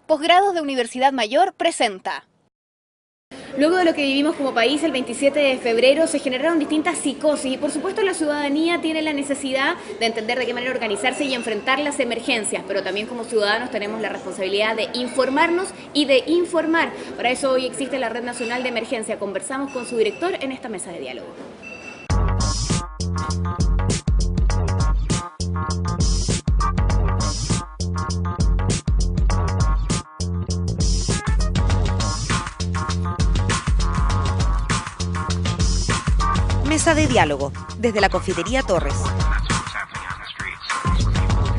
Posgrados de Universidad Mayor presenta. Luego de lo que vivimos como país el 27 de febrero se generaron distintas psicosis y por supuesto la ciudadanía tiene la necesidad de entender de qué manera organizarse y enfrentar las emergencias, pero también como ciudadanos tenemos la responsabilidad de informarnos y de informar. Para eso hoy existe la Red Nacional de Emergencia. Conversamos con su director en esta mesa de diálogo. Mesa de diálogo, desde la Confitería Torres.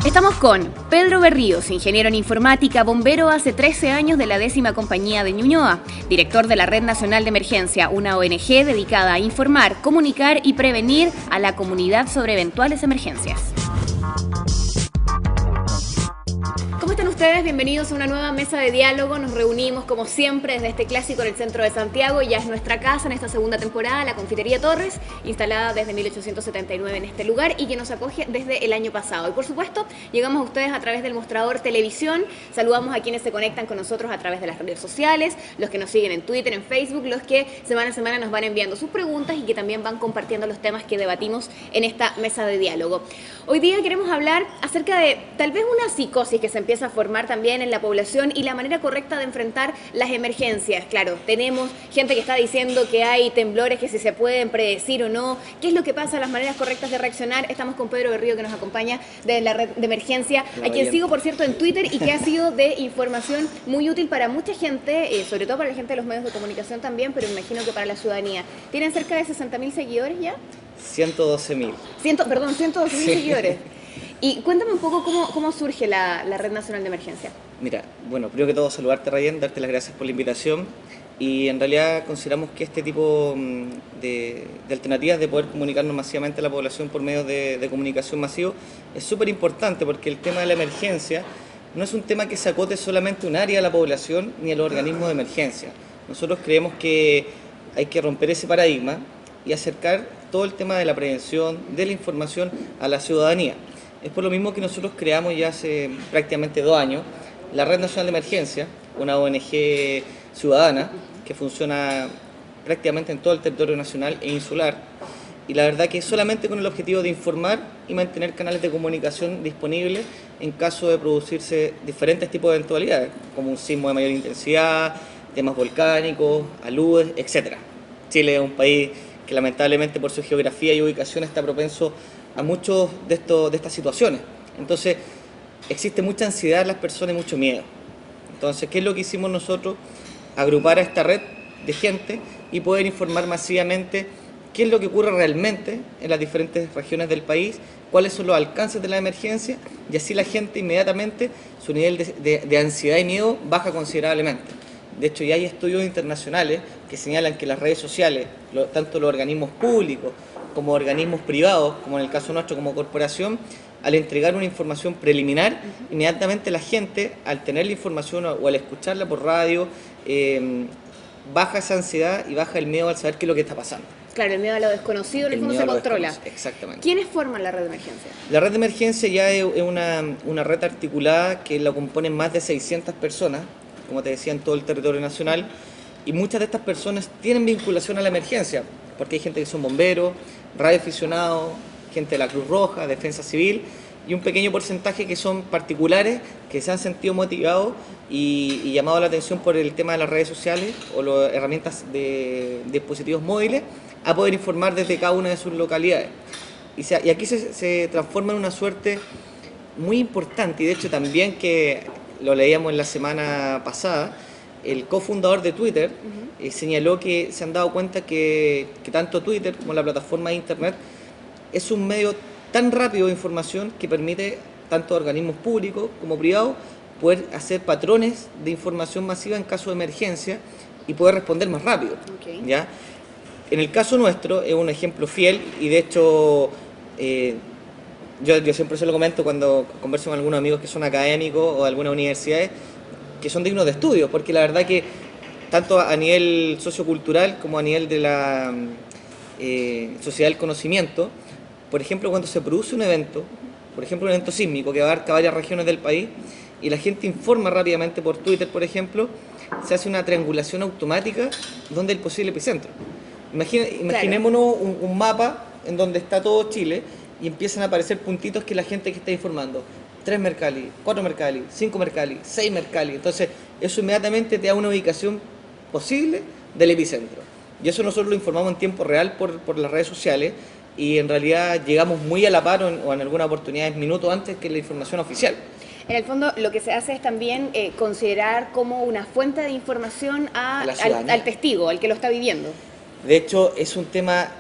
Estamos con Pedro Berríos, ingeniero en informática, bombero hace 13 años de la 10ª Compañía de Ñuñoa, director de la Red Nacional de Emergencia, una ONG dedicada a informar, comunicar y prevenir a la comunidad sobre eventuales emergencias. ¿Cómo están ustedes? Bienvenidos a una nueva mesa de diálogo. Nos reunimos como siempre desde este clásico en el centro de Santiago. Ya es nuestra casa en esta segunda temporada, la Confitería Torres, instalada desde 1879 en este lugar y que nos acoge desde el año pasado. Y por supuesto, llegamos a ustedes a través del mostrador televisión. Saludamos a quienes se conectan con nosotros a través de las redes sociales, los que nos siguen en Twitter, en Facebook, los que semana a semana nos van enviando sus preguntas y que también van compartiendo los temas que debatimos en esta mesa de diálogo. Hoy día queremos hablar acerca de tal vez una psicosis que se empieza a formar también en la población y la manera correcta de enfrentar las emergencias. Claro, tenemos gente que está diciendo que hay temblores que si se pueden predecir o no, qué es lo que pasa, las maneras correctas de reaccionar. Estamos con Pedro Berrío, que nos acompaña de la red de emergencia, a quien sigo por cierto en Twitter y que ha sido de información muy útil para mucha gente, sobre todo para la gente de los medios de comunicación también, pero imagino que para la ciudadanía. ¿Tienen cerca de 60.000 seguidores ya? 112.000. 112.000 seguidores. Y cuéntame un poco cómo surge la Red Nacional de Emergencia. Mira, bueno, primero que todo saludarte, Ryan, darte las gracias por la invitación y en realidad consideramos que este tipo de alternativas de poder comunicarnos masivamente a la población por medios de comunicación masivo es súper importante porque el tema de la emergencia no es un tema que se acote solamente a un área de la población ni a los organismos de emergencia. Nosotros creemos que hay que romper ese paradigma y acercar todo el tema de la prevención, de la información a la ciudadanía. Es por lo mismo que nosotros creamos ya hace prácticamente 2 años la Red Nacional de Emergencia, una ONG ciudadana que funciona prácticamente en todo el territorio nacional e insular. Y la verdad que solamente con el objetivo de informar y mantener canales de comunicación disponibles en caso de producirse diferentes tipos de eventualidades, como un sismo de mayor intensidad, temas volcánicos, aludes, etc. Chile es un país que lamentablemente por su geografía y ubicación está propenso a muchos de estas situaciones. Entonces, existe mucha ansiedad en las personas y mucho miedo. Entonces, ¿qué es lo que hicimos nosotros? Agrupar a esta red de gente y poder informar masivamente qué es lo que ocurre realmente en las diferentes regiones del país, cuáles son los alcances de la emergencia y así la gente inmediatamente, su nivel de ansiedad y miedo baja considerablemente. De hecho, ya hay estudios internacionales que señalan que las redes sociales, tanto los organismos públicos como organismos privados, como en el caso nuestro como corporación, al entregar una información preliminar, inmediatamente la gente, al tener la información o al escucharla por radio, baja esa ansiedad y baja el miedo al saber qué es lo que está pasando. Claro, el miedo a lo desconocido en el fondo se controla. Exactamente. ¿Quiénes forman la red de emergencia? La red de emergencia ya es una red articulada que la componen más de 600 personas, como te decía, en todo el territorio nacional, y muchas de estas personas tienen vinculación a la emergencia, porque hay gente que son bomberos, radioaficionados, gente de la Cruz Roja, Defensa Civil, y un pequeño porcentaje que son particulares, que se han sentido motivados y llamados la atención por el tema de las redes sociales o las herramientas de dispositivos móviles, a poder informar desde cada una de sus localidades. Y aquí se transforma en una suerte muy importante, y de hecho también que lo leíamos en la semana pasada, el cofundador de Twitter señaló que se han dado cuenta que tanto Twitter como la plataforma de Internet es un medio tan rápido de información que permite tanto a organismos públicos como privados poder hacer patrones de información masiva en caso de emergencia y poder responder más rápido. Okay. ¿Ya? En el caso nuestro es un ejemplo fiel y de hecho yo siempre se lo comento cuando converso con algunos amigos que son académicos o de algunas universidades que son dignos de estudio, porque la verdad que tanto a nivel sociocultural como a nivel de la sociedad del conocimiento, por ejemplo, cuando se produce un evento, por ejemplo un evento sísmico que abarca varias regiones del país, y la gente informa rápidamente por Twitter, por ejemplo, se hace una triangulación automática donde el posible epicentro. Imaginémonos un mapa en donde está todo Chile y empiezan a aparecer puntitos que la gente que está informando. 3 Mercalli, 4 Mercalli, 5 Mercalli, 6 Mercalli. Entonces, eso inmediatamente te da una ubicación posible del epicentro. Y eso nosotros lo informamos en tiempo real por las redes sociales y en realidad llegamos muy a la par o en algunas oportunidades minutos antes que la información oficial. En el fondo, lo que se hace es también considerar como una fuente de información al testigo, al que lo está viviendo. De hecho, es un tema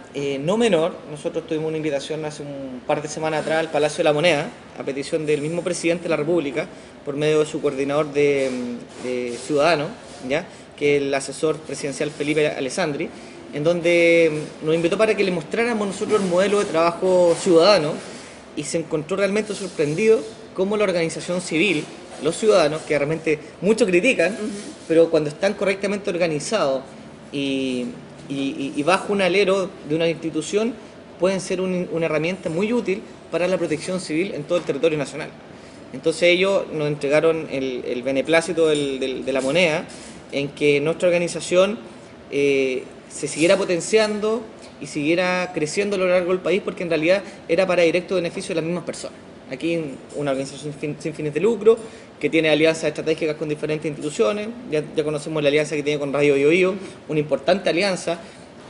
no menor. Nosotros tuvimos una invitación hace un par de semanas atrás al Palacio de la Moneda, a petición del mismo presidente de la República, por medio de su coordinador de Ciudadanos, ¿ya?, que es el asesor presidencial Felipe Alessandri, en donde nos invitó para que le mostráramos nosotros el modelo de trabajo ciudadano y se encontró realmente sorprendido cómo la organización civil, los ciudadanos, que realmente muchos critican, pero cuando están correctamente organizados y bajo un alero de una institución, pueden ser una herramienta muy útil para la protección civil en todo el territorio nacional. Entonces ellos nos entregaron el beneplácito de la moneda, en que nuestra organización se siguiera potenciando y siguiera creciendo a lo largo del país, porque en realidad era para directo beneficio de las mismas personas. Aquí una organización sin fines de lucro, que tiene alianzas estratégicas con diferentes instituciones, ya conocemos la alianza que tiene con Radio Bio Bio, una importante alianza.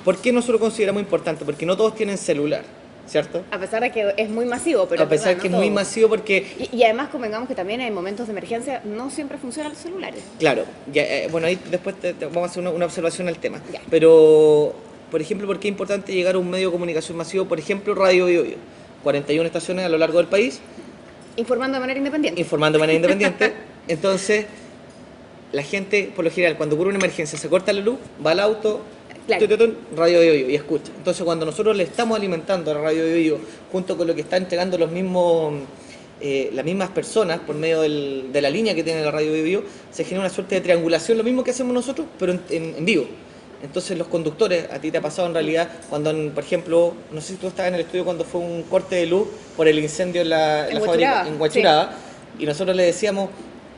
¿Por qué nosotros consideramos importante? Porque no todos tienen celular, ¿cierto? A pesar de que es muy masivo, pero a pesar de que es muy masivo porque... Y además convengamos que también en momentos de emergencia no siempre funcionan los celulares. Claro, ya, bueno, ahí después vamos a hacer una observación al tema. Ya. Pero, por ejemplo, ¿por qué es importante llegar a un medio de comunicación masivo? Por ejemplo, Radio Bio Bio, 41 estaciones a lo largo del país. Informando de manera independiente. Informando de manera independiente. Entonces, la gente, por lo general, cuando ocurre una emergencia, se corta la luz, va al auto... Claro. Radio Bio Bio y escucha. Entonces, cuando nosotros le estamos alimentando a la Radio Bio Bio junto con lo que está entregando las mismas personas por medio de la línea que tiene la Radio Bio Bio, se genera una suerte de triangulación, lo mismo que hacemos nosotros, pero en vivo. Entonces, los conductores, a ti te ha pasado en realidad cuando, por ejemplo, no sé si tú estabas en el estudio cuando fue un corte de luz por el incendio en la fábrica en Huachuraba, sí. Y nosotros le decíamos,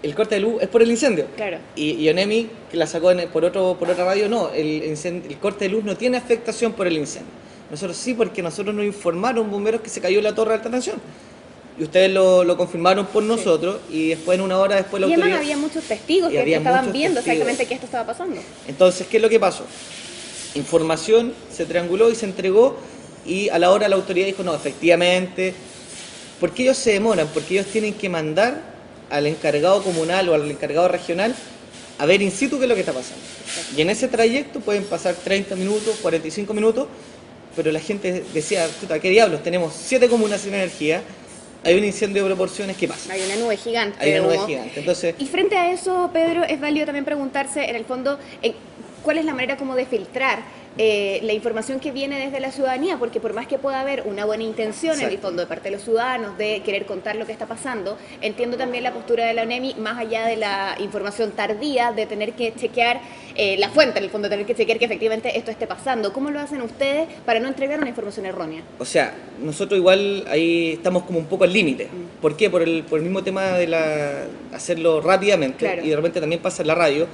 el corte de luz es por el incendio. Claro. Y Onemi, que la sacó por otra radio, no, el corte de luz no tiene afectación por el incendio. Nosotros sí, porque nosotros nos informaron bomberos que se cayó la torre de alta tensión. Y ustedes lo confirmaron por nosotros, sí. Y después, en una hora después, la autoridad... Y además había muchos testigos que estaban viendo exactamente qué esto estaba pasando. Entonces, ¿qué es lo que pasó? Información se trianguló y se entregó, y a la hora la autoridad dijo, no, efectivamente... ¿Por qué ellos se demoran? Porque ellos tienen que mandar al encargado comunal o al encargado regional a ver in situ qué es lo que está pasando. Y en ese trayecto pueden pasar 30 minutos, 45 minutos, pero la gente decía, puta, ¿qué diablos? Tenemos 7 comunas sin energía, hay un incendio de proporciones, ¿qué pasa? Hay una nube gigante. Hay una nube gigante. Entonces, y frente a eso, Pedro, es válido también preguntarse, en el fondo, ¿cuál es la manera como de filtrar la información que viene desde la ciudadanía? Porque por más que pueda haber una buena intención, exacto, en el fondo de parte de los ciudadanos de querer contar lo que está pasando, entiendo también la postura de la ONEMI, más allá de la información tardía, de tener que chequear la fuente, en el fondo, tener que chequear que efectivamente esto esté pasando. ¿Cómo lo hacen ustedes para no entregar una información errónea? O sea, nosotros igual ahí estamos como un poco al límite. ¿Por qué? Por el mismo tema de hacerlo rápidamente, claro. Y de repente también pasa en la radio,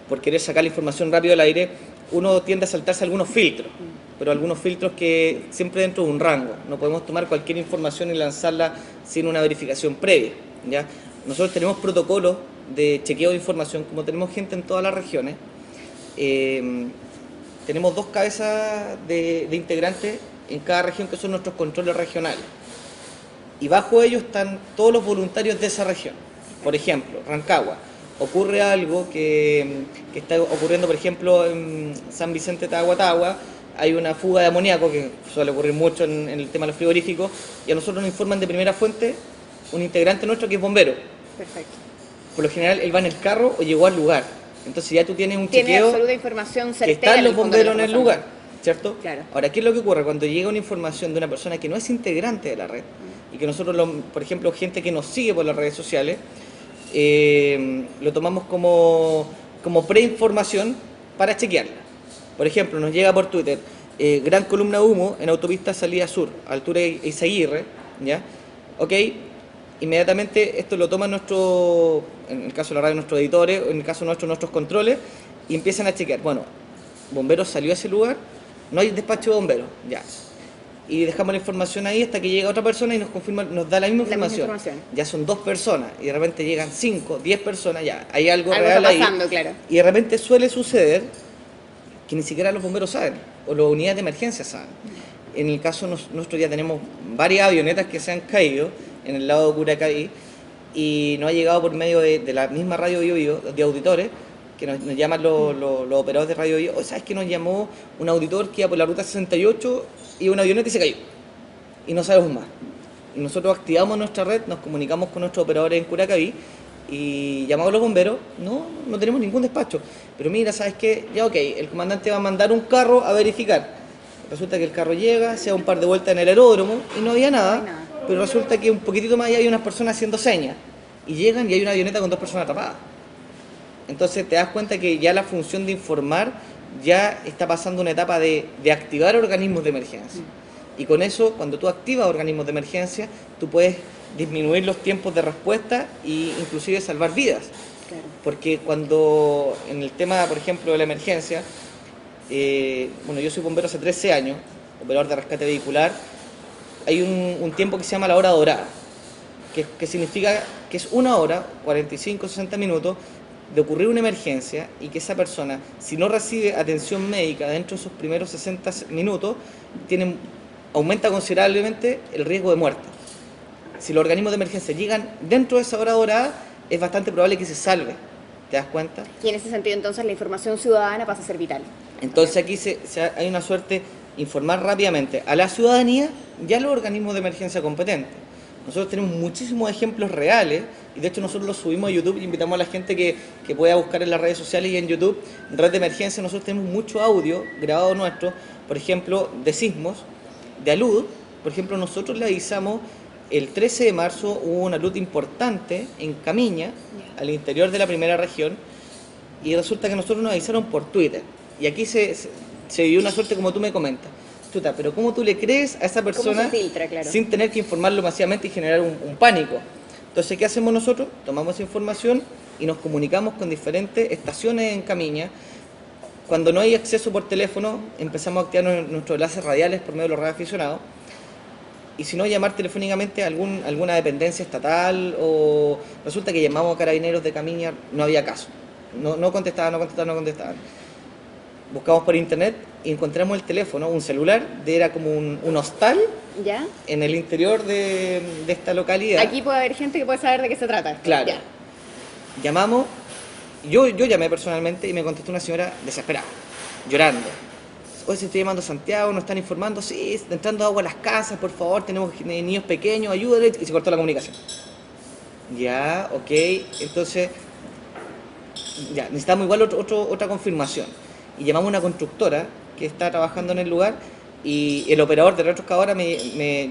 por querer sacar la información rápido al aire, uno tiende a saltarse algunos filtros, pero algunos filtros que siempre dentro de un rango. No podemos tomar cualquier información y lanzarla sin una verificación previa, ¿ya? Nosotros tenemos protocolos de chequeo de información, como tenemos gente en todas las regiones. Tenemos 2 cabezas de integrantes en cada región que son nuestros controles regionales. Y bajo ellos están todos los voluntarios de esa región. Por ejemplo, Rancagua. Ocurre algo que está ocurriendo, por ejemplo, en San Vicente de Tahuatahua, hay una fuga de amoníaco que suele ocurrir mucho en el tema de los frigoríficos, y a nosotros nos informan de primera fuente un integrante nuestro que es bombero. Perfecto. Por lo general, él va en el carro o llegó al lugar. Entonces ya tú tienes un chequeo. Tiene absoluta información certera. Que están los bomberos en el lugar, ¿cierto? Claro. Ahora, ¿qué es lo que ocurre? Cuando llega una información de una persona que no es integrante de la red, y que nosotros, por ejemplo, gente que nos sigue por las redes sociales, lo tomamos como preinformación para chequearla. Por ejemplo, nos llega por Twitter, gran columna de humo en autopista salida sur, altura de Izaguirre, ¿ya? Ok, inmediatamente esto lo toman en el caso de la radio, nuestros editores, en el caso nuestro, nuestros controles, y empiezan a chequear. Bueno, bomberos salió a ese lugar, no hay despacho de bomberos, ya. Y dejamos la información ahí hasta que llega otra persona y nos confirma, nos da la misma información. Ya son 2 personas y de repente llegan 5, 10 personas, ya hay algo real está pasando, ahí. Claro. Y de repente suele suceder que ni siquiera los bomberos saben, o las unidades de emergencia saben. En el caso nuestro ya tenemos varias avionetas que se han caído en el lado de Curacaví y nos ha llegado por medio de la misma Radio Bio Bio, de auditores, que nos llaman los operadores de Radio Bio. O ¿sabes que nos llamó un auditor que iba por la ruta 68 y una avioneta y se cayó? Y no sabemos más. Y nosotros activamos nuestra red, nos comunicamos con nuestros operadores en Curacaví y llamamos a los bomberos, no tenemos ningún despacho. Pero mira, ¿sabes qué? Ya ok, el comandante va a mandar un carro a verificar. Resulta que el carro llega, se da un par de vueltas en el aeródromo y no había nada, pero resulta que un poquitito más allá hay unas personas haciendo señas. Y llegan y hay una avioneta con 2 personas atrapadas. Entonces te das cuenta que ya la función de informar ya está pasando una etapa de activar organismos de emergencia. Y con eso, cuando tú activas organismos de emergencia, tú puedes disminuir los tiempos de respuesta e inclusive salvar vidas. Claro. Porque cuando en el tema, por ejemplo, de la emergencia, bueno, yo soy bombero hace 13 años, operador de rescate vehicular, hay un tiempo que se llama la hora dorada, que significa que es 1 hora, 45, 60 minutos, de ocurrir una emergencia y que esa persona, si no recibe atención médica dentro de esos primeros 60 minutos, aumenta considerablemente el riesgo de muerte. Si los organismos de emergencia llegan dentro de esa hora dorada, es bastante probable que se salve. ¿Te das cuenta? Y en ese sentido, entonces, la información ciudadana pasa a ser vital. Entonces aquí hay una suerte informar rápidamente a la ciudadanía y a los organismos de emergencia competentes. Nosotros tenemos muchísimos ejemplos reales y de hecho nosotros los subimos a YouTube y invitamos a la gente que pueda buscar en las redes sociales y en YouTube. En Red de Emergencia nosotros tenemos mucho audio grabado nuestro, por ejemplo, de sismos, de alud. Por ejemplo, nosotros le avisamos el 13 de marzo hubo una alud importante en Camiña, al interior de la primera región, y resulta que nosotros nos avisaron por Twitter. Y aquí se dio una suerte como tú me comentas. Chuta, pero ¿cómo tú le crees a esa persona se filtra, claro, sin tener que informarlo masivamente y generar un pánico? Entonces, ¿qué hacemos nosotros? Tomamos esa información y nos comunicamos con diferentes estaciones en Camiña. Cuando no hay acceso por teléfono, empezamos a activar nuestros enlaces radiales por medio de los radioaficionados. Y si no, llamar telefónicamente a alguna dependencia estatal, o resulta que llamamos a Carabineros de Camiña, no había caso. No contestaban. Buscamos por internet y encontramos el teléfono, un celular, era como un hostal. ¿Ya? En el interior de esta localidad. Aquí puede haber gente que puede saber de qué se trata. Claro. Ya. Llamamos, yo llamé personalmente y me contestó una señora desesperada, llorando. Oye, se estoy llamando a Santiago, nos están informando, sí, está entrando agua a las casas, por favor, tenemos niños pequeños, ayúdenle, y se cortó la comunicación. Ya, ok, entonces, ya, necesitamos igual otra confirmación. Y llamamos a una constructora que está trabajando en el lugar y el operador de retroexcavadora,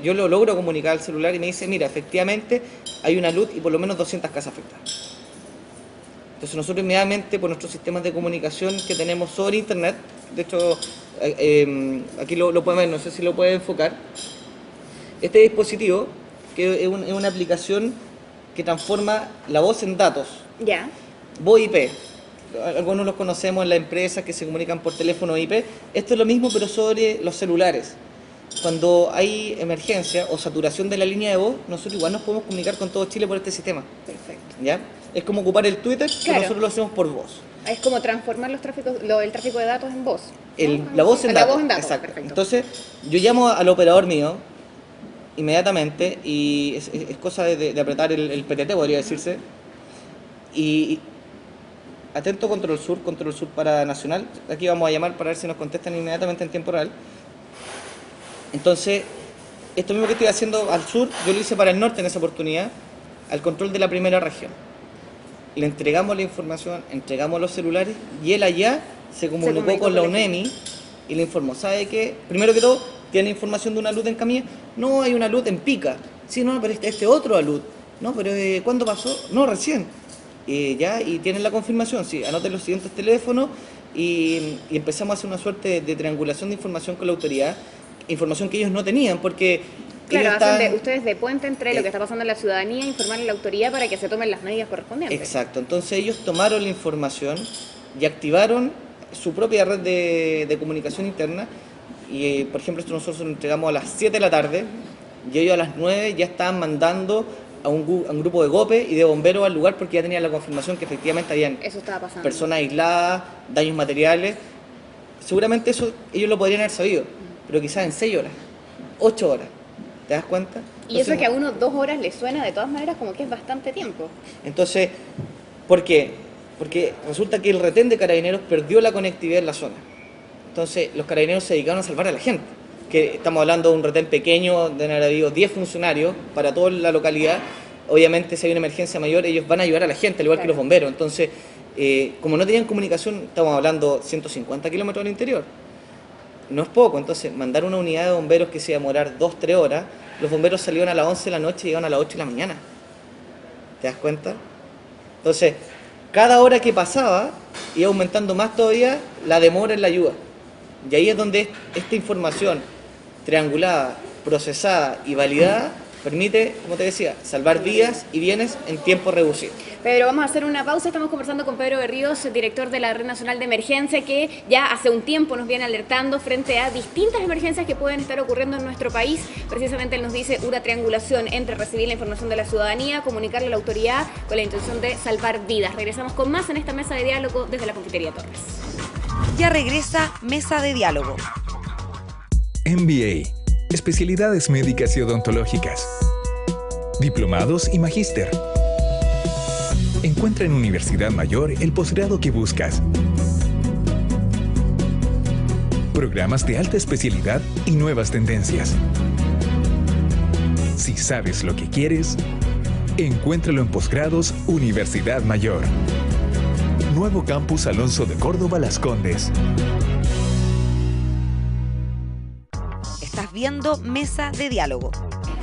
yo lo logro comunicar al celular y me dice, mira, efectivamente hay una luz y por lo menos 200 casas afectadas. Entonces nosotros inmediatamente por nuestros sistemas de comunicación que tenemos sobre internet, de hecho aquí lo pueden ver, no sé si lo pueden enfocar, este dispositivo que es una aplicación que transforma la voz en datos. Ya. Voz IP. Algunos los conocemos en las empresas que se comunican por teléfono IP. Esto es lo mismo pero sobre los celulares. Cuando hay emergencia o saturación de la línea de voz, nosotros igual nos podemos comunicar con todo Chile por este sistema. Perfecto. ¿Ya? Es como ocupar el Twitter, Claro. pero nosotros lo hacemos por voz. Es como transformar el tráfico de datos en voz. La voz en datos. La voz en datos, exacto. perfecto. Entonces, yo llamo al operador mío inmediatamente y es cosa de apretar el PTT, podría decirse. Y atento Control Sur para Nacional. Aquí vamos a llamar para ver si nos contestan inmediatamente en tiempo real. Entonces, esto mismo que estoy haciendo al sur, yo lo hice para el norte en esa oportunidad, al control de la primera región. Le entregamos la información, entregamos los celulares y él allá se comunicó con la UNEMI y le informó, ¿sabe qué? Primero que todo, ¿tiene información de una luz en Camiña? No, hay una luz en Pica. Sí, no, pero este otro alud. No, pero ¿cuándo pasó? No, recién. Ya, y tienen la confirmación, sí, anoten los siguientes teléfonos y empezamos a hacer una suerte de triangulación de información con la autoridad, información que ellos no tenían, porque Claro, hacen ustedes de puente entre lo que está pasando en la ciudadanía, informar a la autoridad para que se tomen las medidas correspondientes. Exacto, entonces ellos tomaron la información y activaron su propia red de comunicación interna y, por ejemplo, esto nosotros lo entregamos a las 7 de la tarde y ellos a las 9 ya estaban mandando a un grupo de GOPE y de bomberos al lugar porque ya tenían la confirmación que efectivamente habían personas aisladas, daños materiales. Seguramente eso ellos lo podrían haber sabido, pero quizás en 6 horas, 8 horas. ¿Te das cuenta? Entonces, y eso que a uno 2 horas le suena de todas maneras como que es bastante tiempo. Entonces, ¿por qué? Porque resulta que el retén de carabineros perdió la conectividad en la zona. Entonces, los carabineros se dedicaron a salvar a la gente. Que estamos hablando de un retén pequeño, de haber habido 10 funcionarios para toda la localidad. Obviamente, si hay una emergencia mayor, ellos van a ayudar a la gente, al igual que los bomberos. Entonces, como no tenían comunicación, estamos hablando 150 kilómetros al interior. No es poco, entonces mandar una unidad de bomberos que se iba a demorar 2-3 horas, los bomberos salieron a las 11 de la noche y llegaron a las 8 de la mañana. ¿Te das cuenta? Entonces, cada hora que pasaba iba aumentando más todavía la demora en la ayuda. Y ahí es donde esta información triangulada, procesada y validada permite, como te decía, salvar vidas y bienes en tiempo reducido. Pedro, vamos a hacer una pausa. Estamos conversando con Pedro Berríos, director de la Red Nacional de Emergencia, que ya hace un tiempo nos viene alertando frente a distintas emergencias que pueden estar ocurriendo en nuestro país. Precisamente él nos dice una triangulación entre recibir la información de la ciudadanía, comunicarle a la autoridad con la intención de salvar vidas. Regresamos con más en esta mesa de diálogo desde la Confitería Torres. Ya regresa Mesa de Diálogo. MBA, especialidades médicas y odontológicas, diplomados y magíster. Encuentra en Universidad Mayor el posgrado que buscas. Programas de alta especialidad y nuevas tendencias. Si sabes lo que quieres, encuéntralo en Posgrados Universidad Mayor. Nuevo Campus Alonso de Córdoba Las Condes. Estás viendo Mesa de Diálogo.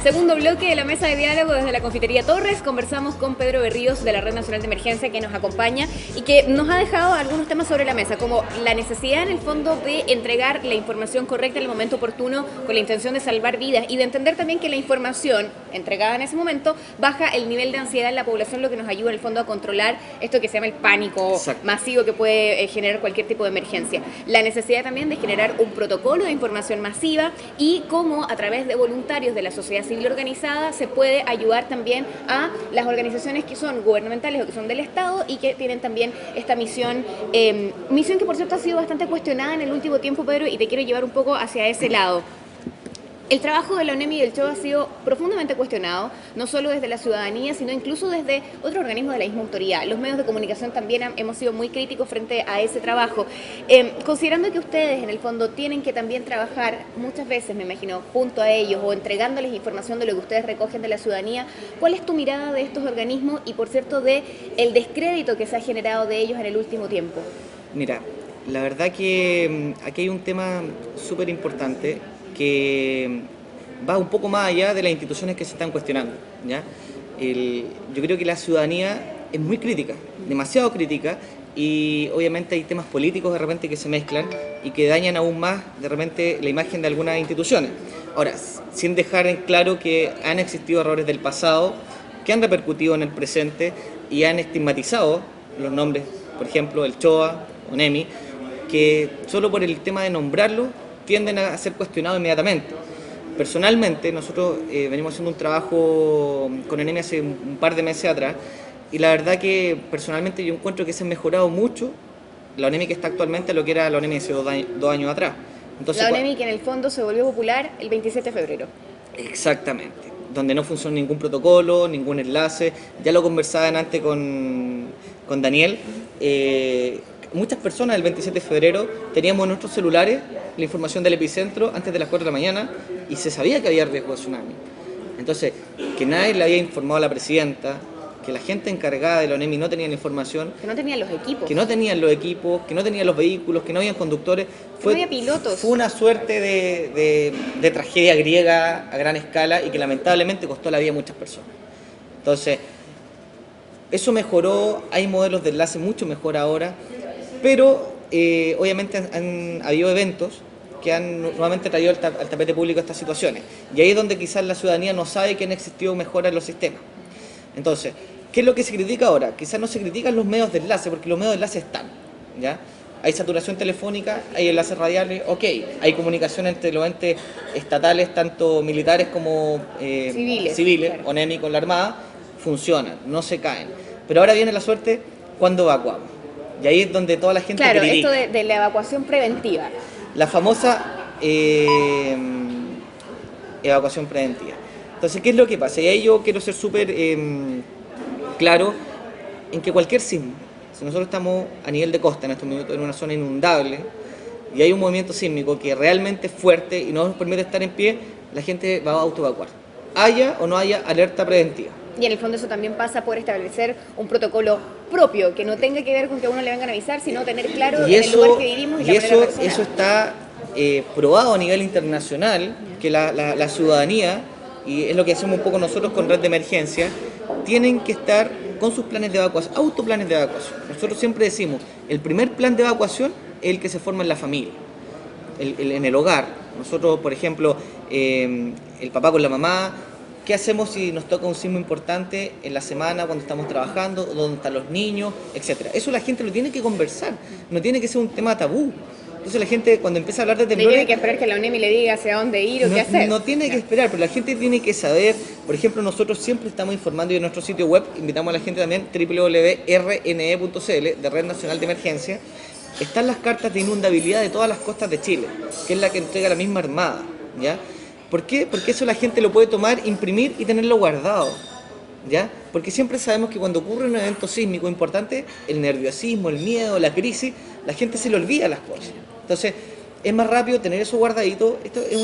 Segundo bloque de la mesa de diálogo desde la Confitería Torres. Conversamos con Pedro Berríos de la Red Nacional de Emergencia, que nos acompaña y que nos ha dejado algunos temas sobre la mesa, como la necesidad en el fondo de entregar la información correcta en el momento oportuno con la intención de salvar vidas y de entender también que la información entregada en ese momento baja el nivel de ansiedad en la población, lo que nos ayuda en el fondo a controlar esto que se llama el pánico masivo que puede generar cualquier tipo de emergencia. La necesidad también de generar un protocolo de información masiva y cómo a través de voluntarios de la sociedad civil organizada se puede ayudar también a las organizaciones que son gubernamentales o que son del Estado y que tienen también esta misión, misión que por cierto ha sido bastante cuestionada en el último tiempo, Pedro, y te quiero llevar un poco hacia ese lado. El trabajo de la ONEMI y del CHO ha sido profundamente cuestionado, no solo desde la ciudadanía, sino incluso desde otros organismos de la misma autoridad. Los medios de comunicación también hemos sido muy críticos frente a ese trabajo. Considerando que ustedes, en el fondo, tienen que también trabajar muchas veces, me imagino, junto a ellos o entregándoles información de lo que ustedes recogen de la ciudadanía, ¿cuál es tu mirada de estos organismos y, por cierto, de el descrédito que se ha generado de ellos en el último tiempo? Mira, la verdad que aquí hay un tema súper importante que va un poco más allá de las instituciones que se están cuestionando, ¿ya? Yo creo que la ciudadanía es muy crítica, demasiado crítica, y obviamente hay temas políticos de repente que se mezclan y que dañan aún más de repente la imagen de algunas instituciones. Ahora, sin dejar en claro que han existido errores del pasado que han repercutido en el presente y han estigmatizado los nombres, por ejemplo, el CHOA, ONEMI, que solo por el tema de nombrarlo tienden a ser cuestionados inmediatamente. Personalmente, nosotros venimos haciendo un trabajo con ONEMI hace un par de meses atrás, y la verdad que personalmente yo encuentro que se ha mejorado mucho la ONEMI que está actualmente a lo que era la ONEMI hace 2 años atrás. Entonces, la ONEMI que en el fondo se volvió popular el 27 de febrero. Exactamente, donde no funcionó ningún protocolo, ningún enlace. Ya lo conversaban antes con Daniel. Muchas personas el 27 de febrero teníamos en nuestros celulares la información del epicentro antes de las 4 de la mañana y se sabía que había riesgo de tsunami. Entonces, que nadie le había informado a la presidenta, que la gente encargada de la ONEMI no tenía la información. Que no tenían los equipos. Que no tenían los equipos, que no tenían los vehículos, que no habían conductores. No había pilotos. Fue una suerte de tragedia griega a gran escala y que lamentablemente costó la vida a muchas personas. Entonces, eso mejoró, hay modelos de enlace mucho mejor ahora, pero obviamente han habido eventos que han nuevamente traído al tapete público estas situaciones. Y ahí es donde quizás la ciudadanía no sabe que han existido mejoras en los sistemas. Entonces, ¿qué es lo que se critica ahora? Quizás no se critican los medios de enlace, porque los medios de enlace están, ¿ya? Hay saturación telefónica, hay enlaces radiales, ok. Hay comunicación entre los entes estatales, tanto militares como civiles, claro. ONEMI con la Armada, funcionan, no se caen. Pero ahora viene la suerte cuando evacuamos. Y ahí es donde toda la gente Claro, critica. esto de la evacuación preventiva. La famosa evacuación preventiva. Entonces, ¿qué es lo que pasa? Y ahí yo quiero ser súper claro en que cualquier sismo, si nosotros estamos a nivel de costa en estos minutos en una zona inundable y hay un movimiento sísmico que realmente es fuerte y no nos permite estar en pie, la gente va a autoevacuar, haya o no haya alerta preventiva. Y en el fondo eso también pasa por establecer un protocolo propio, que no tenga que ver con que a uno le vengan a avisar, sino tener claro en el lugar que vivimos y la manera personal. Eso está probado a nivel internacional, que la ciudadanía, y es lo que hacemos un poco nosotros con Red de Emergencia, tienen que estar con sus planes de evacuación, autoplanes de evacuación. Nosotros siempre decimos, el primer plan de evacuación es el que se forma en la familia, en el hogar. Nosotros, por ejemplo, el papá con la mamá, ¿qué hacemos si nos toca un sismo importante en la semana cuando estamos trabajando, dónde están los niños, etcétera? Eso la gente lo tiene que conversar, no tiene que ser un tema tabú. Entonces la gente cuando empieza a hablar de temblores... No tiene que esperar que la ONEMI le diga hacia dónde ir o qué hacer. No tiene que esperar, pero la gente tiene que saber. Por ejemplo, nosotros siempre estamos informando y en nuestro sitio web invitamos a la gente también, www.rne.cl, de Red Nacional de Emergencia. Están las cartas de inundabilidad de todas las costas de Chile, que es la que entrega la misma Armada, ¿ya? ¿Por qué? Porque eso la gente lo puede tomar, imprimir y tenerlo guardado, ¿ya? Porque siempre sabemos que cuando ocurre un evento sísmico importante, el nerviosismo, el miedo, la crisis, la gente se le olvida las cosas. Entonces, es más rápido tener eso guardadito. Esto es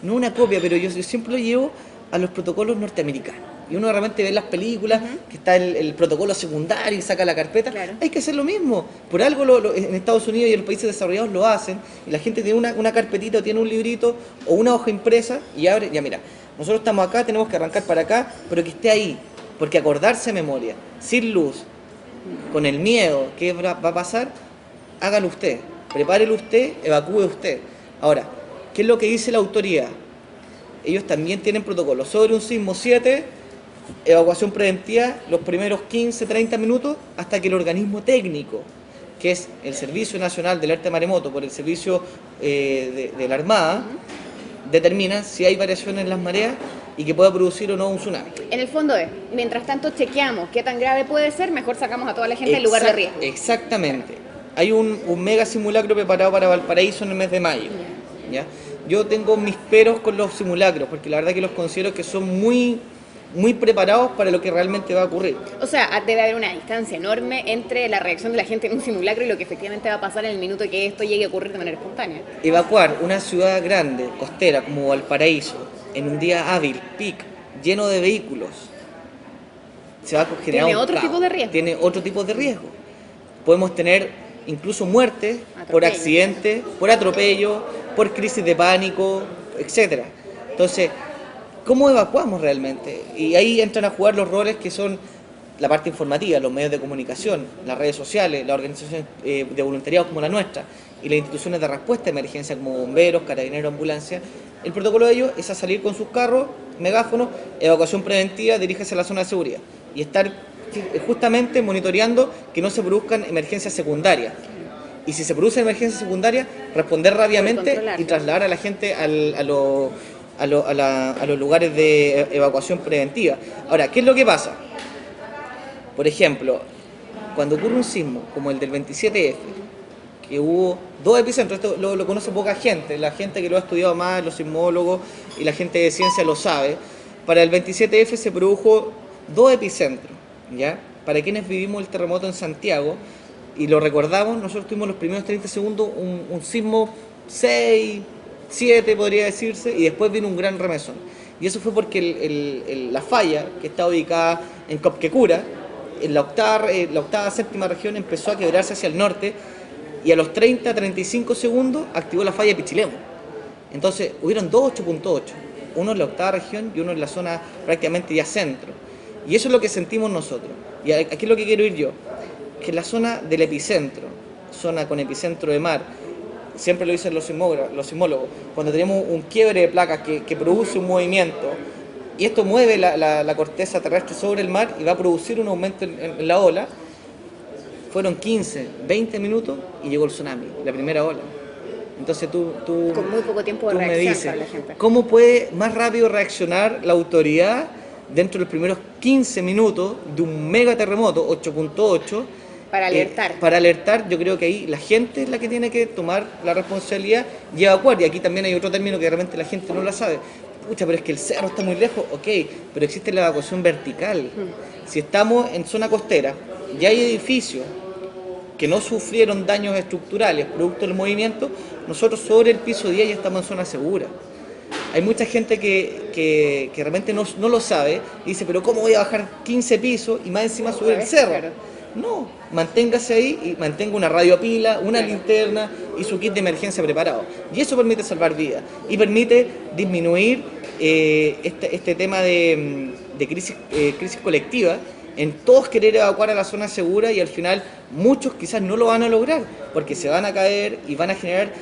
no una copia, pero yo siempre lo llevo a los protocolos norteamericanos. Y uno realmente ve en las películas que está el protocolo secundario y saca la carpeta. Claro. Hay que hacer lo mismo. Por algo en Estados Unidos y en los países desarrollados lo hacen. Y la gente tiene una carpetita o tiene un librito o una hoja impresa y abre. Ya mira, nosotros estamos acá, tenemos que arrancar para acá, pero que esté ahí. Porque acordarse de memoria, sin luz, con el miedo que va a pasar, hágalo usted. Prepárelo usted, evacúe usted. Ahora, ¿qué es lo que dice la autoridad? Ellos también tienen protocolos. Sobre un sismo 7, evacuación preventiva los primeros 15, 30 minutos hasta que el organismo técnico, que es el Servicio Nacional de Alerta de Maremoto por el Servicio de la Armada, determina si hay variaciones en las mareas y que pueda producir o no un tsunami. En el fondo es, mientras tanto chequeamos qué tan grave puede ser, mejor sacamos a toda la gente del lugar de riesgo. Exactamente. Hay un mega simulacro preparado para Valparaíso en el mes de mayo. ¿Ya? Yo tengo mis peros con los simulacros, porque la verdad que los considero que son muy preparados para lo que realmente va a ocurrir. O sea, debe haber una distancia enorme entre la reacción de la gente en un simulacro y lo que efectivamente va a pasar en el minuto que esto llegue a ocurrir de manera espontánea. Evacuar una ciudad grande, costera, como Valparaíso, en un día hábil, peak, lleno de vehículos, se va a generar Tiene un otro caos. tipo de riesgo. Tiene otro tipo de riesgo. Podemos tener incluso muertes por accidentes, por atropello, por crisis de pánico, etcétera. Entonces, ¿cómo evacuamos realmente? Y ahí entran a jugar los roles que son la parte informativa, los medios de comunicación, las redes sociales, las organizaciones de voluntariado como la nuestra y las instituciones de respuesta de emergencia como bomberos, carabineros, ambulancia. El protocolo de ellos es a salir con sus carros, megáfonos, evacuación preventiva, diríjase a la zona de seguridad y estar justamente monitoreando que no se produzcan emergencias secundarias. Y si se produce emergencia secundaria, responder rápidamente y trasladar a la gente a los lugares de evacuación preventiva. Ahora, ¿qué es lo que pasa? Por ejemplo, cuando ocurre un sismo como el del 27F, que hubo 2 epicentros, esto lo conoce poca gente, la gente que lo ha estudiado más, los sismólogos y la gente de ciencia lo sabe. Para el 27F se produjo 2 epicentros, ¿ya? Para quienes vivimos el terremoto en Santiago y lo recordamos, nosotros tuvimos los primeros 30 segundos un sismo 6, 7 podría decirse, y después vino un gran remesón. Y eso fue porque la falla, que está ubicada en Copquecura, en la octava séptima región, empezó a quebrarse hacia el norte y a los 30-35 segundos activó la falla de Pichilemu. Entonces hubieron 2 8.8, uno en la octava región y uno en la zona prácticamente ya centro. Y eso es lo que sentimos nosotros. Y aquí es lo que quiero ir yo, que la zona del epicentro, zona con epicentro de mar, siempre lo dicen los sismólogos, cuando tenemos un quiebre de placas que produce un movimiento, y esto mueve la corteza terrestre sobre el mar y va a producir un aumento en la ola, fueron 15, 20 minutos y llegó el tsunami, la primera ola. Entonces tú con muy poco tiempo de me reacción dices, para la gente. ¿cómo puede más rápido reaccionar la autoridad dentro de los primeros 15 minutos de un mega terremoto 8.8? Para alertar. Para alertar, yo creo que ahí la gente es la que tiene que tomar la responsabilidad y evacuar. Y aquí también hay otro término que realmente la gente no la sabe. Pucha, pero es que el cerro está muy lejos, ok, pero existe la evacuación vertical. Si estamos en zona costera y hay edificios que no sufrieron daños estructurales producto del movimiento, nosotros sobre el piso 10 ya estamos en zona segura. Hay mucha gente que realmente no lo sabe y dice, pero ¿cómo voy a bajar 15 pisos y más encima subir el cerro? Claro. No, manténgase ahí y mantenga una radio a pila, una linterna y su kit de emergencia preparado. Y eso permite salvar vidas y permite disminuir este tema de crisis colectiva, en todos querer evacuar a la zona segura, y al final muchos quizás no lo van a lograr porque se van a caer y van a generar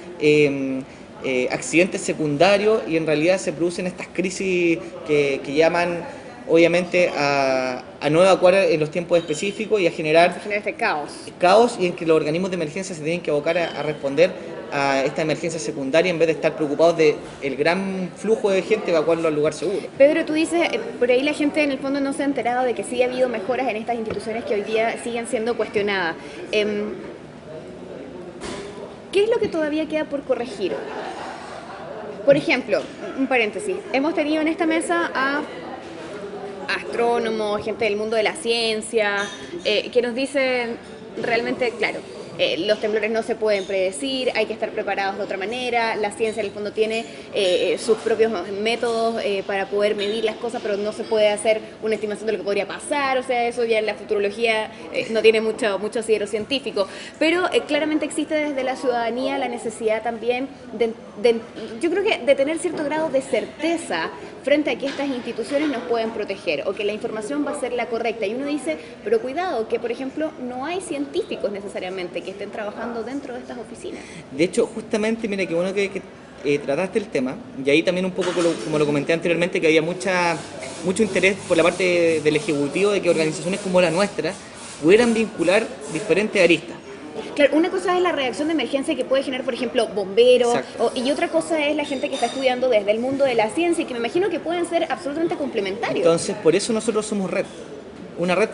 accidentes secundarios, y en realidad se producen estas crisis que llaman obviamente a no evacuar en los tiempos específicos y a generar Se genera este caos, y en que los organismos de emergencia se tienen que abocar a responder a esta emergencia secundaria en vez de estar preocupados del gran flujo de gente, evacuarlo al lugar seguro. Pedro, tú dices, por ahí la gente en el fondo no se ha enterado de que sí ha habido mejoras en estas instituciones que hoy día siguen siendo cuestionadas. ¿Qué es lo que todavía queda por corregir? Por ejemplo, un paréntesis, hemos tenido en esta mesa a astrónomos, gente del mundo de la ciencia, que nos dicen realmente, claro, los temblores no se pueden predecir, hay que estar preparados de otra manera, la ciencia en el fondo tiene sus propios métodos para poder medir las cosas, pero no se puede hacer una estimación de lo que podría pasar, o sea, eso ya en la futurología no tiene mucho asidero científico, pero claramente existe desde la ciudadanía la necesidad también yo creo que de tener cierto grado de certeza frente a que estas instituciones nos pueden proteger o que la información va a ser la correcta. Y uno dice, pero cuidado, que por ejemplo no hay científicos necesariamente que estén trabajando dentro de estas oficinas. De hecho, justamente, mira, qué bueno que trataste el tema, y ahí también un poco, como lo comenté anteriormente, que había mucho interés por la parte del Ejecutivo de que organizaciones como la nuestra pudieran vincular diferentes aristas. Claro, una cosa es la reacción de emergencia que puede generar, por ejemplo, bomberos, y otra cosa es la gente que está estudiando desde el mundo de la ciencia y que me imagino que pueden ser absolutamente complementarios. Entonces, por eso nosotros somos red. Una red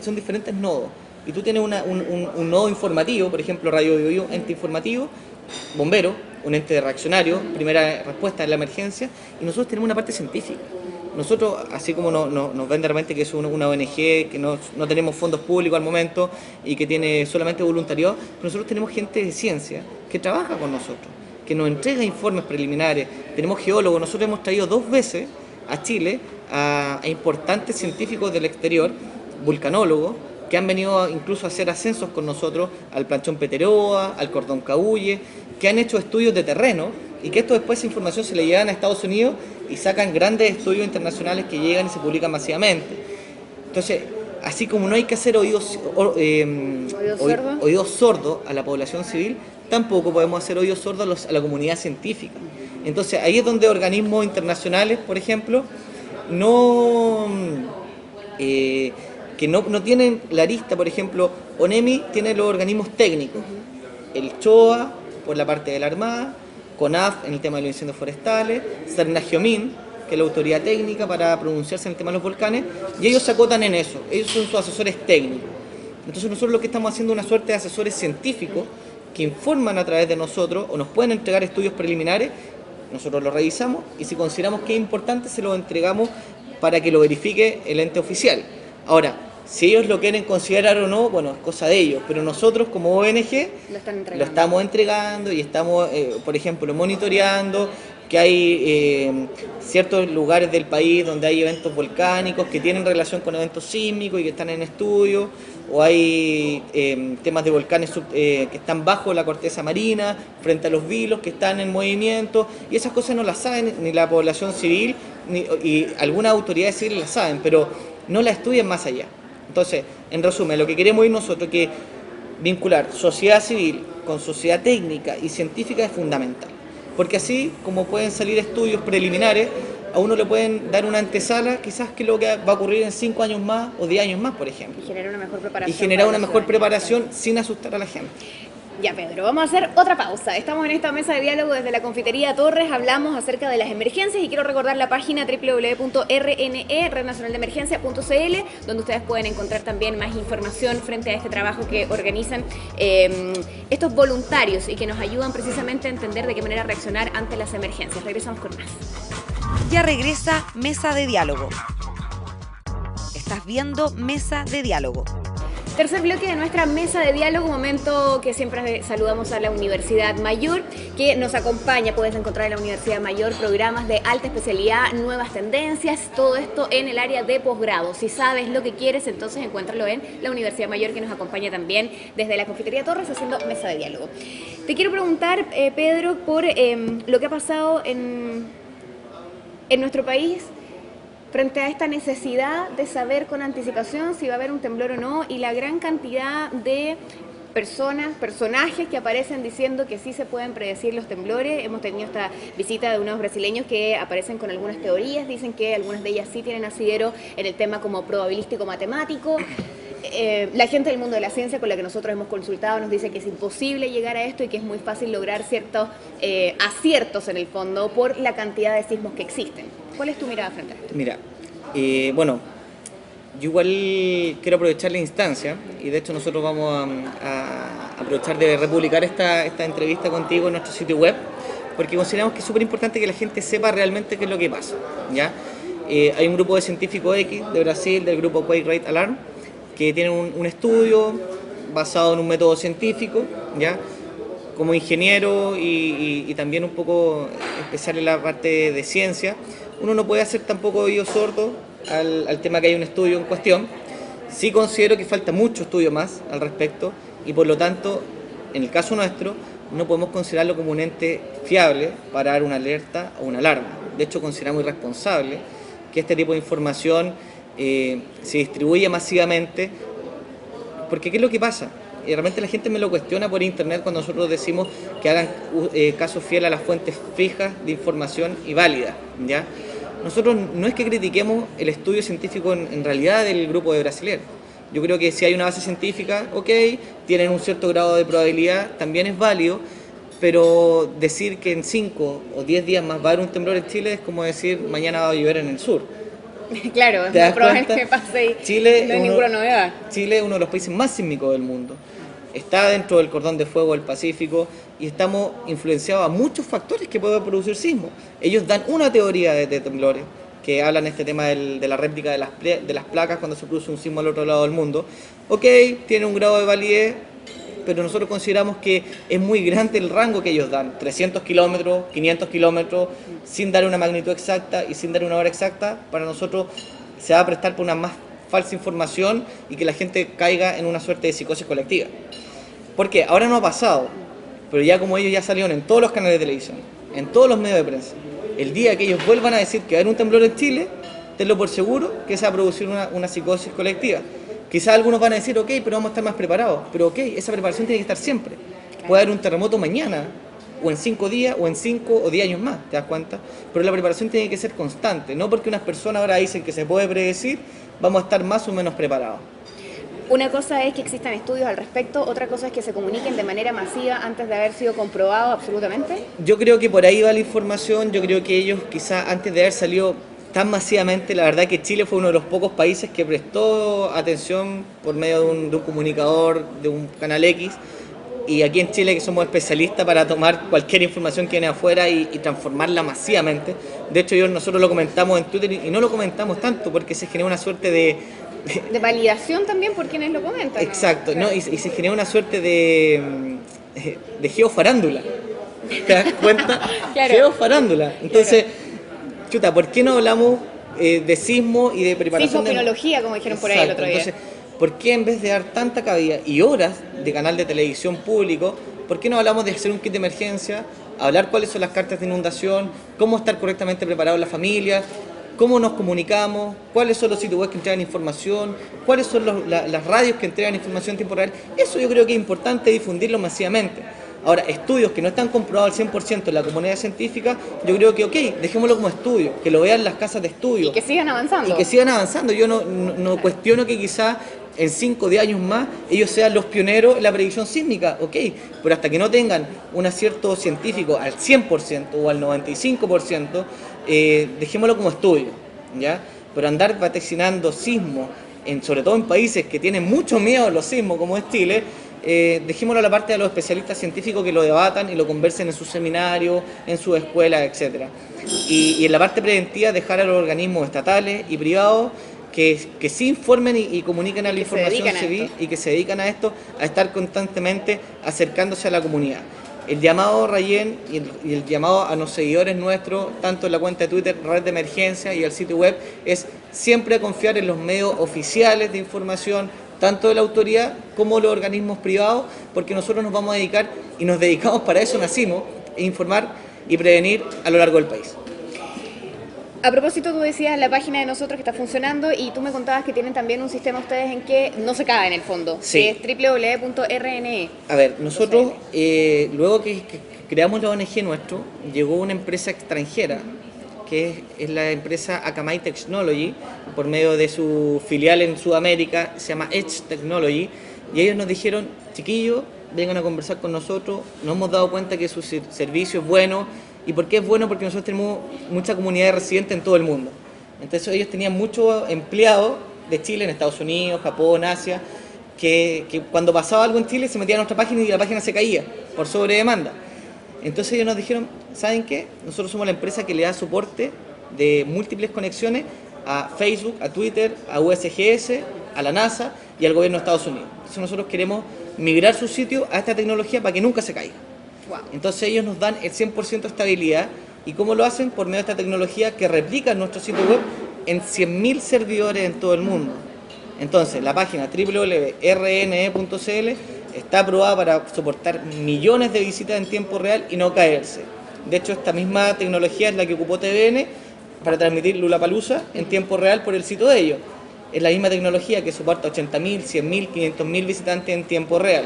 son diferentes nodos. Y tú tienes un nodo informativo, por ejemplo, Radio Biobío, ente informativo, bombero, un ente reaccionario, primera respuesta en la emergencia, y nosotros tenemos una parte científica. Nosotros, así como nos ven de repente que es una ONG, que no tenemos fondos públicos al momento y que tiene solamente voluntariado, pero nosotros tenemos gente de ciencia que trabaja con nosotros, que nos entrega informes preliminares, tenemos geólogos. Nosotros hemos traído 2 veces a Chile a importantes científicos del exterior, vulcanólogos, que han venido incluso a hacer ascensos con nosotros al Planchón Peteroa, al Cordón Cahuille, que han hecho estudios de terreno y que esto después esa información se le llevan a Estados Unidos y sacan grandes estudios internacionales que llegan y se publican masivamente. Entonces, así como no hay que hacer oídos sordos a la población civil, tampoco podemos hacer oídos sordos a la comunidad científica. Entonces, ahí es donde organismos internacionales, por ejemplo, que no tienen la arista. Por ejemplo, ONEMI tiene los organismos técnicos, el CHOA por la parte de la Armada, CONAF en el tema de los incendios forestales, Cernagiomín, que es la autoridad técnica para pronunciarse en el tema de los volcanes, y ellos se acotan en eso, ellos son sus asesores técnicos. Entonces nosotros lo que estamos haciendo es una suerte de asesores científicos que informan a través de nosotros o nos pueden entregar estudios preliminares, nosotros los revisamos y si consideramos que es importante se los entregamos para que lo verifique el ente oficial. Ahora, si ellos lo quieren considerar o no, bueno, es cosa de ellos, pero nosotros como ONG lo estamos entregando y estamos, por ejemplo, monitoreando que hay ciertos lugares del país donde hay eventos volcánicos que tienen relación con eventos sísmicos y que están en estudio, o hay temas de volcanes que están bajo la corteza marina, frente a los vilos que están en movimiento, y esas cosas no las saben ni la población civil, y algunas autoridades civiles las saben, pero no las estudian más allá. Entonces, en resumen, lo que queremos ir nosotros es que vincular sociedad civil con sociedad técnica y científica es fundamental. Porque así, como pueden salir estudios preliminares, a uno le pueden dar una antesala, quizás que lo que va a ocurrir en 5 años más o 10 años más, por ejemplo. Y generar una mejor preparación. Y generar una mejor preparación sin asustar a la gente. Ya, Pedro, vamos a hacer otra pausa. Estamos en esta mesa de diálogo desde la Confitería Torres, hablamos acerca de las emergencias y quiero recordar la página www.rne.rednacionaldeemergencia.cl, donde ustedes pueden encontrar también más información frente a este trabajo que organizan estos voluntarios y que nos ayudan precisamente a entender de qué manera reaccionar ante las emergencias. Regresamos con más. Ya regresa Mesa de Diálogo. Estás viendo Mesa de Diálogo. Tercer bloque de nuestra mesa de diálogo, momento que siempre saludamos a la Universidad Mayor, que nos acompaña. Puedes encontrar en la Universidad Mayor programas de alta especialidad, nuevas tendencias, todo esto en el área de posgrado. Si sabes lo que quieres, entonces encuéntralo en la Universidad Mayor, que nos acompaña también desde la Confitería Torres haciendo mesa de diálogo. Te quiero preguntar, Pedro, por lo que ha pasado en nuestro país frente a esta necesidad de saber con anticipación si va a haber un temblor o no, y la gran cantidad de personajes que aparecen diciendo que sí se pueden predecir los temblores. Hemos tenido esta visita de unos brasileños que aparecen con algunas teorías, dicen que algunas de ellas sí tienen asidero en el tema como probabilístico matemático. La gente del mundo de la ciencia con la que nosotros hemos consultado nos dice que es imposible llegar a esto y que es muy fácil lograr ciertos aciertos en el fondo por la cantidad de sismos que existen. ¿Cuál es tu mirada frente a esto? Mira, bueno, yo igual quiero aprovechar la instancia y de hecho nosotros vamos a aprovechar de republicar esta entrevista contigo en nuestro sitio web, porque consideramos que es súper importante que la gente sepa realmente qué es lo que pasa, ¿ya? Hay un grupo de científicos X de Brasil, del grupo Quake Rate Alarm, que tienen un estudio basado en un método científico, ¿ya? Como ingeniero y también un poco especial en la parte de ciencia, uno no puede hacer tampoco oído sordo al tema que hay un estudio en cuestión. Sí considero que falta mucho estudio más al respecto y por lo tanto, en el caso nuestro, no podemos considerarlo como un ente fiable para dar una alerta o una alarma. De hecho, consideramos irresponsable que este tipo de información se distribuya masivamente, porque ¿qué es lo que pasa? Y realmente la gente me lo cuestiona por internet cuando nosotros decimos que hagan caso fiel a las fuentes fijas de información y válidas, ¿ya? Nosotros no es que critiquemos el estudio científico en realidad del grupo de brasileños. Yo creo que si hay una base científica, ok, tienen un cierto grado de probabilidad, también es válido, pero decir que en 5 o 10 días más va a haber un temblor en Chile es como decir mañana va a llover en el sur. Claro, es muy probable que pase y Chile no hay ninguna novedad. Chile es uno de los países más sísmicos del mundo. Está dentro del cordón de fuego del Pacífico y estamos influenciados a muchos factores que pueden producir sismos. Ellos dan una teoría de temblores que hablan de este tema de la réplica de las placas cuando se produce un sismo al otro lado del mundo. Ok, tiene un grado de validez, pero nosotros consideramos que es muy grande el rango que ellos dan, 300 kilómetros, 500 kilómetros, sin dar una magnitud exacta y sin dar una hora exacta. Para nosotros se va a prestar por una más falsa información y que la gente caiga en una suerte de psicosis colectiva. Porque ahora no ha pasado, pero ya como ellos ya salieron en todos los canales de televisión, en todos los medios de prensa, el día que ellos vuelvan a decir que va a haber un temblor en Chile, tenlo por seguro que se va a producir una psicosis colectiva. Quizás algunos van a decir, ok, pero vamos a estar más preparados. Pero ok, esa preparación tiene que estar siempre. Puede haber un terremoto mañana, o en 5 días, o en 5 o 10 años más, ¿te das cuenta? Pero la preparación tiene que ser constante, no porque unas personas ahora dicen que se puede predecir, vamos a estar más o menos preparados. Una cosa es que existan estudios al respecto, otra cosa es que se comuniquen de manera masiva antes de haber sido comprobado absolutamente. Yo creo que por ahí va la información, yo creo que ellos quizás antes de haber salido tan masivamente, la verdad que Chile fue uno de los pocos países que prestó atención por medio de un comunicador, de un canal X, y aquí en Chile que somos especialistas para tomar cualquier información que viene afuera y transformarla masivamente. De hecho nosotros lo comentamos en Twitter y no lo comentamos tanto porque se genera una suerte de validación también por quienes lo comentan. Exacto, ¿no? Y se genera una suerte de geofarándula. ¿Te das cuenta? Claro. Geofarándula. Entonces, chuta, ¿por qué no hablamos de sismo y de preparación? Sismofenología, como dijeron por ahí el otro día. Entonces, ¿por qué en vez de dar tanta cabida y horas de canal de televisión público, por qué no hablamos de hacer un kit de emergencia, hablar cuáles son las cartas de inundación, cómo estar correctamente preparado en la familia? cómo nos comunicamos, cuáles son los sitios web que entregan información, cuáles son las radios que entregan información en tiempo real. Eso yo creo que es importante difundirlo masivamente. Ahora, estudios que no están comprobados al 100% en la comunidad científica, yo creo que, ok, dejémoslo como estudio, que lo vean las casas de estudio. Y que sigan avanzando. Y que sigan avanzando. Yo no cuestiono que quizá en 5 o 10 años más ellos sean los pioneros en la predicción sísmica, ok, pero hasta que no tengan un acierto científico al 100% o al 95%, dejémoslo como estudio, ¿ya? Pero andar vaticinando sismos, sobre todo en países que tienen mucho miedo a los sismos, como es Chile, dejémoslo a la parte de los especialistas científicos que lo debatan y lo conversen en sus seminarios, en sus escuelas, etc. Y en la parte preventiva dejar a los organismos estatales y privados que sí informen y comuniquen a la información civil y que se dedican a esto, a estar constantemente acercándose a la comunidad. El llamado, Rayén, y el llamado a los seguidores nuestros, tanto en la cuenta de Twitter, Red de Emergencia y el sitio web, es siempre confiar en los medios oficiales de información, tanto de la autoridad como los organismos privados, porque nosotros nos vamos a dedicar, y nos dedicamos para eso, nacimos, a informar y prevenir a lo largo del país. A propósito, tú decías la página de nosotros que está funcionando y tú me contabas que tienen también un sistema ustedes en que no se cae en el fondo, sí, que es www.rne. A ver, nosotros, luego que creamos la ONG nuestro, llegó una empresa extranjera, que es la empresa Akamai Technology, por medio de su filial en Sudamérica, se llama Edge Technology, y ellos nos dijeron, chiquillos, vengan a conversar con nosotros, nos hemos dado cuenta que su servicio es bueno. ¿Y por qué es bueno? Porque nosotros tenemos mucha comunidad de residentes en todo el mundo. Entonces ellos tenían muchos empleados de Chile en Estados Unidos, Japón, Asia, que cuando pasaba algo en Chile se metían a nuestra página y la página se caía por sobredemanda. Entonces ellos nos dijeron, ¿saben qué? Nosotros somos la empresa que le da soporte de múltiples conexiones a Facebook, a Twitter, a USGS, a la NASA y al gobierno de Estados Unidos. Entonces nosotros queremos migrar su sitio a esta tecnología para que nunca se caiga. Wow. Entonces ellos nos dan el 100% de estabilidad. ¿Y cómo lo hacen? Por medio de esta tecnología que replica en nuestro sitio web en 100.000 servidores en todo el mundo. Entonces la página www.rne.cl está aprobada para soportar millones de visitas en tiempo real y no caerse. De hecho, esta misma tecnología es la que ocupó TVN para transmitir Lollapalooza en tiempo real por el sitio de ellos. Es la misma tecnología que soporta 80.000, 100.000, 500.000 visitantes en tiempo real.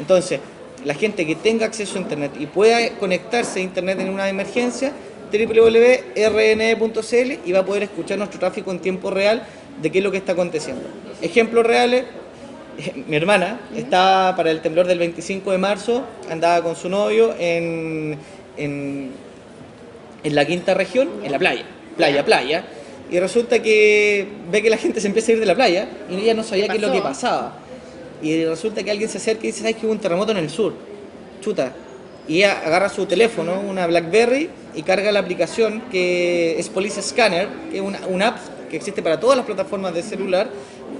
Entonces, la gente que tenga acceso a Internet y pueda conectarse a Internet en una emergencia, www.rne.cl, y va a poder escuchar nuestro tráfico en tiempo real de qué es lo que está aconteciendo. Ejemplos reales, mi hermana estaba para el temblor del 25 de marzo, andaba con su novio en la quinta región, en la playa, y resulta que ve que la gente se empieza a ir de la playa y ella no sabía qué es lo que pasaba. Y resulta que alguien se acerca y dice, ¿sabes que hubo un terremoto en el sur? Chuta. Y ella agarra su teléfono, una BlackBerry, y carga la aplicación que es Police Scanner, que es una app que existe para todas las plataformas de celular,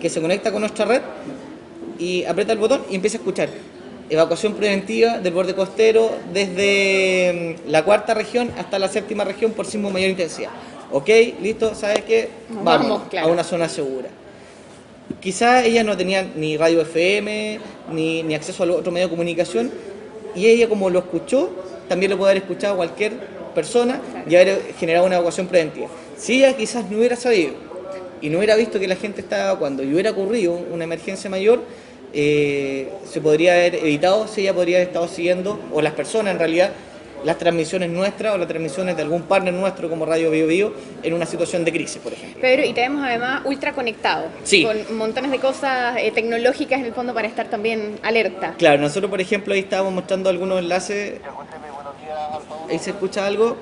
que se conecta con nuestra red, y aprieta el botón y empieza a escuchar evacuación preventiva del borde costero desde la cuarta región hasta la séptima región por sismo de mayor intensidad. Ok, listo, ¿sabes qué? Vamos claro, a una zona segura. Quizá ella no tenía ni radio FM, ni acceso a otro medio de comunicación, y ella, como lo escuchó, también lo puede haber escuchado cualquier persona y haber generado una evacuación preventiva. Si ella quizás no hubiera sabido y no hubiera visto que la gente estaba evacuando y hubiera ocurrido una emergencia mayor, se podría haber evitado si ella podría haber estado siguiendo, o las personas en realidad, las transmisiones nuestras o las transmisiones de algún partner nuestro como Radio Bio Bio en una situación de crisis, por ejemplo. Pedro, y te vemos además ultra conectado, sí, con montones de cosas tecnológicas en el fondo para estar también alerta. Claro, nosotros por ejemplo ahí estábamos mostrando algunos enlaces. ¿Ahí se escucha algo?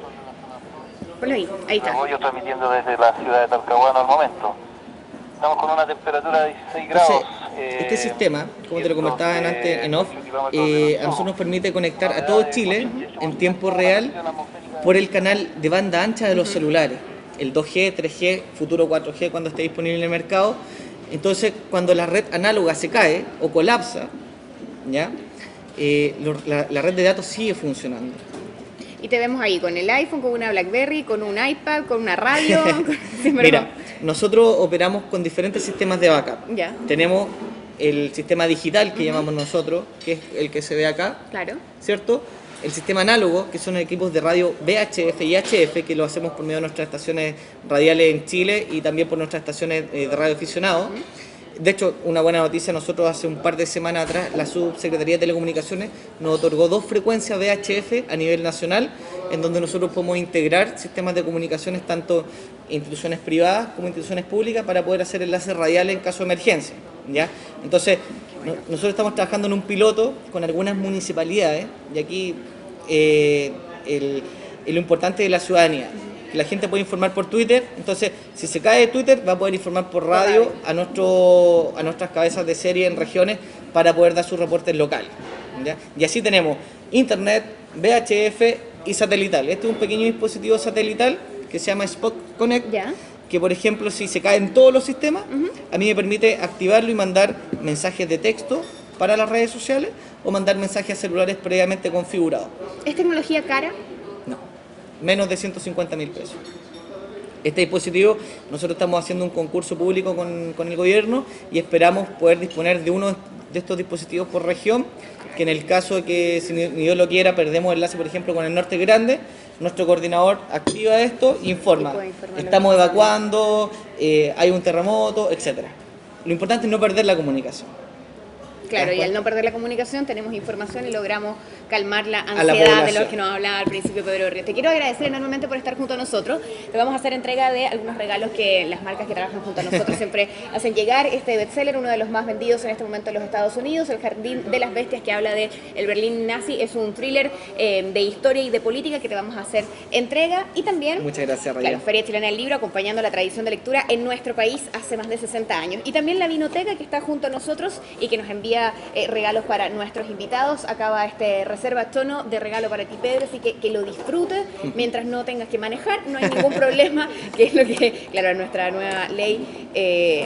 Ponlo ahí está. Yo transmitiendo desde la ciudad de Talcahuano al momento. Estamos con una temperatura de 16 grados. Entonces, este sistema, como te lo comentaba antes en off, a nosotros nos permite conectar a todo Chile en tiempo real por el canal de banda ancha de los celulares, el 2G, 3G, futuro 4G cuando esté disponible en el mercado. Entonces, cuando la red análoga se cae o colapsa, ¿ya? La red de datos sigue funcionando. Y te vemos ahí con el iPhone, con una BlackBerry, con un iPad, con una radio. Mira, nosotros operamos con diferentes sistemas de backup. Ya. Tenemos el sistema digital que llamamos nosotros, que es el que se ve acá, claro, ¿cierto? el sistema análogo, que son equipos de radio VHF y HF, que lo hacemos por medio de nuestras estaciones radiales en Chile y también por nuestras estaciones de radio aficionados. De hecho, una buena noticia, nosotros hace un par de semanas atrás, la Subsecretaría de Telecomunicaciones nos otorgó 2 frecuencias VHF a nivel nacional, en donde nosotros podemos integrar sistemas de comunicaciones, tanto instituciones privadas como instituciones públicas, para poder hacer enlaces radiales en caso de emergencia, ¿ya? Entonces, nosotros estamos trabajando en un piloto con algunas municipalidades, y aquí lo importante de la ciudadanía. La gente puede informar por Twitter, entonces si se cae de Twitter va a poder informar por radio a nuestras cabezas de serie en regiones para poder dar sus reportes locales, ¿ya? Y así tenemos internet, VHF y satelital. Este es un pequeño dispositivo satelital que se llama Spot Connect, que por ejemplo si se cae en todos los sistemas, a mí me permite activarlo y mandar mensajes de texto para las redes sociales o mandar mensajes a celulares previamente configurados. ¿Es tecnología cara? Menos de 150.000 pesos. Este dispositivo, nosotros estamos haciendo un concurso público con el gobierno y esperamos poder disponer de uno de estos dispositivos por región, que en el caso de que, si Dios lo quiera, perdemos el enlace, por ejemplo, con el Norte Grande, nuestro coordinador activa esto e informa. Estamos evacuando, hay un terremoto, etc. Lo importante es no perder la comunicación. Claro, y al no perder la comunicación tenemos información y logramos calmar la ansiedad de los que nos hablaba al principio Pedro Ríos. Te quiero agradecer enormemente por estar junto a nosotros. Te vamos a hacer entrega de algunos regalos que las marcas que trabajan junto a nosotros siempre hacen llegar. Este bestseller, uno de los más vendidos en este momento en los Estados Unidos, El Jardín de las Bestias, que habla de el Berlín nazi, es un thriller de historia y de política que te vamos a hacer entrega. Y también, muchas gracias, Ryan. Claro, Feria Chilena del Libro, acompañando la tradición de lectura en nuestro país hace más de 60 años. Y también la Vinoteca, que está junto a nosotros y que nos envía regalos para nuestros invitados. Acaba Reserva Chono de regalo para ti, Pedro, así que lo disfrutes mientras no tengas que manejar, no hay ningún problema, que es lo que, claro, nuestra nueva ley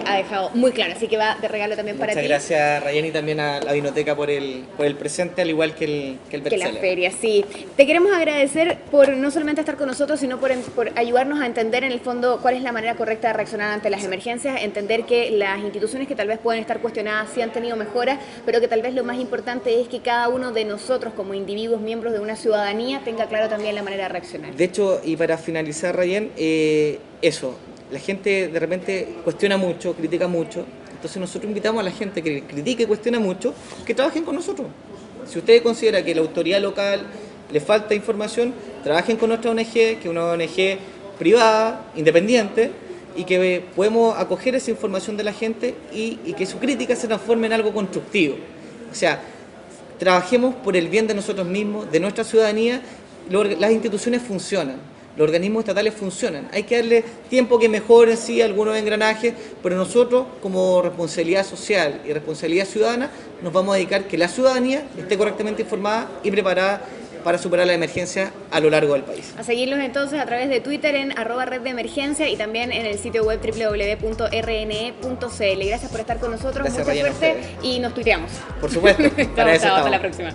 ha dejado muy claro, así que va de regalo también para ti. Muchas gracias, Ryan, y también a la Vinoteca por el presente, al igual que el bestseller. Que la feria, sí. Te queremos agradecer por no solamente estar con nosotros, sino por ayudarnos a entender en el fondo cuál es la manera correcta de reaccionar ante las emergencias, entender que las instituciones que tal vez pueden estar cuestionadas sí han tenido mejoras, pero que tal vez lo más importante es que cada uno de nosotros como individuos, miembros de una ciudadanía, tenga claro también la manera de reaccionar. De hecho, y para finalizar, Ryan, eso, la gente de repente cuestiona mucho, critica mucho, entonces nosotros invitamos a la gente que critique y cuestiona mucho, que trabajen con nosotros. Si usted considera que la autoridad local le falta información, trabajen con nuestra ONG, que es una ONG privada, independiente, y que podemos acoger esa información de la gente y que su crítica se transforme en algo constructivo. O sea, trabajemos por el bien de nosotros mismos, de nuestra ciudadanía. Las instituciones funcionan, los organismos estatales funcionan. Hay que darle tiempo que mejoren, sí, algunos engranajes, pero nosotros, como responsabilidad social y responsabilidad ciudadana, nos vamos a dedicar a que la ciudadanía esté correctamente informada y preparada para superar la emergencia a lo largo del país. A seguirlos entonces a través de Twitter en @reddeemergencia y también en el sitio web www.rne.cl. Gracias por estar con nosotros, gracias, mucha Ryan, suerte y nos tuiteamos. Por supuesto. Chao, hasta la próxima.